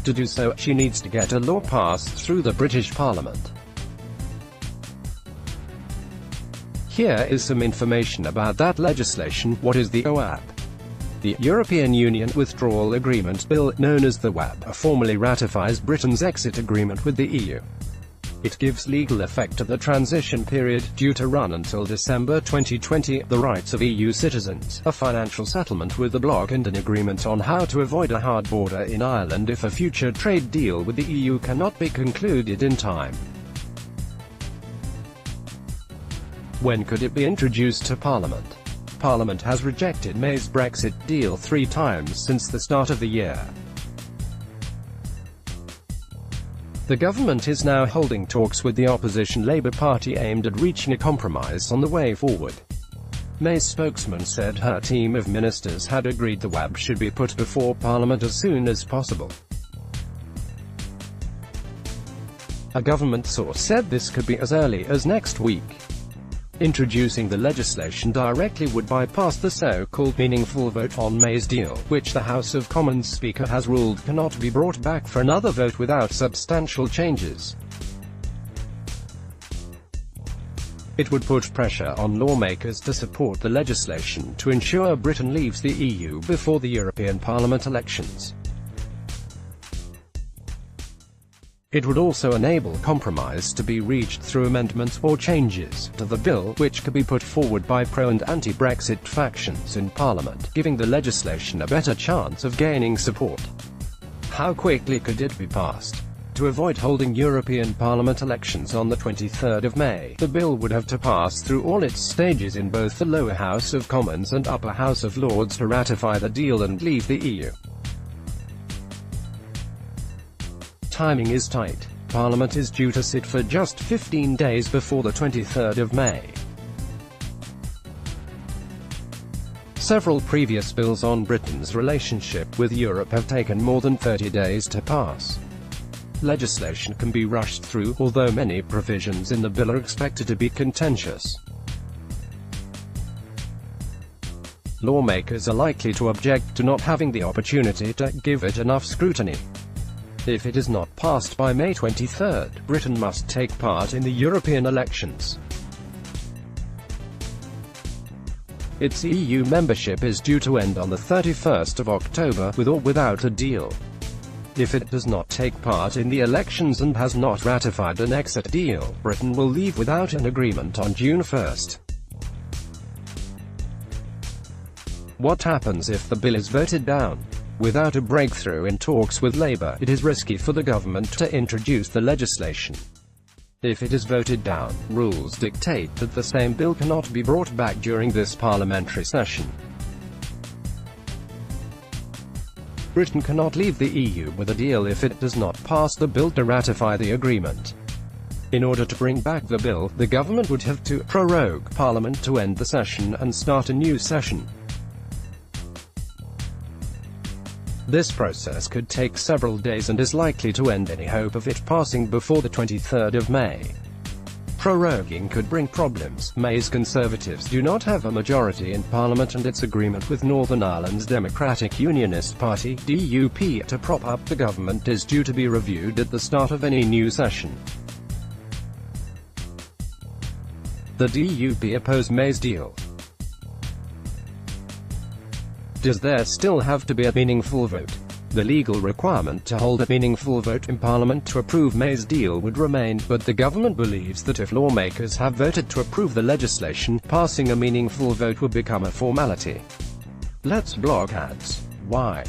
To do so, she needs to get a law passed through the British Parliament. Here is some information about that legislation. What is the OAB? The European Union Withdrawal Agreement Bill, known as the OAB, formally ratifies Britain's exit agreement with the EU. It gives legal effect to the transition period, due to run until December 2020, the rights of EU citizens, a financial settlement with the bloc, and an agreement on how to avoid a hard border in Ireland if a future trade deal with the EU cannot be concluded in time. When could it be introduced to Parliament? Parliament has rejected May's Brexit deal 3 times since the start of the year. The government is now holding talks with the opposition Labour Party aimed at reaching a compromise on the way forward. May's spokesman said her team of ministers had agreed the OAB should be put before Parliament as soon as possible. A government source said this could be as early as next week. Introducing the legislation directly would bypass the so-called meaningful vote on May's deal, which the House of Commons Speaker has ruled cannot be brought back for another vote without substantial changes. It would put pressure on lawmakers to support the legislation to ensure Britain leaves the EU before the European Parliament elections. It would also enable compromise to be reached through amendments or changes to the bill, which could be put forward by pro- and anti-Brexit factions in Parliament, giving the legislation a better chance of gaining support. How quickly could it be passed? To avoid holding European Parliament elections on the 23rd of May, the bill would have to pass through all its stages in both the lower House of Commons and upper House of Lords to ratify the deal and leave the EU. Timing is tight. Parliament is due to sit for just 15 days before the 23rd of May. Several previous bills on Britain's relationship with Europe have taken more than 30 days to pass. Legislation can be rushed through, although many provisions in the bill are expected to be contentious. Lawmakers are likely to object to not having the opportunity to give it enough scrutiny. If it is not passed by May 23, Britain must take part in the European elections. Its EU membership is due to end on the 31st of October, with or without a deal. If it does not take part in the elections and has not ratified an exit deal, Britain will leave without an agreement on June 1. What happens if the bill is voted down? Without a breakthrough in talks with Labour, it is risky for the government to introduce the legislation. If it is voted down, rules dictate that the same bill cannot be brought back during this parliamentary session. Britain cannot leave the EU with a deal if it does not pass the bill to ratify the agreement. In order to bring back the bill, the government would have to prorogue Parliament to end the session and start a new session. This process could take several days and is likely to end any hope of it passing before the 23rd of May. Proroguing could bring problems. May's Conservatives do not have a majority in Parliament, and its agreement with Northern Ireland's Democratic Unionist Party (DUP) to prop up the government is due to be reviewed at the start of any new session. The DUP oppose May's deal. Does there still have to be a meaningful vote? The legal requirement to hold a meaningful vote in Parliament to approve May's deal would remain, but the government believes that if lawmakers have voted to approve the legislation, passing a meaningful vote would become a formality. Let's block ads. Why?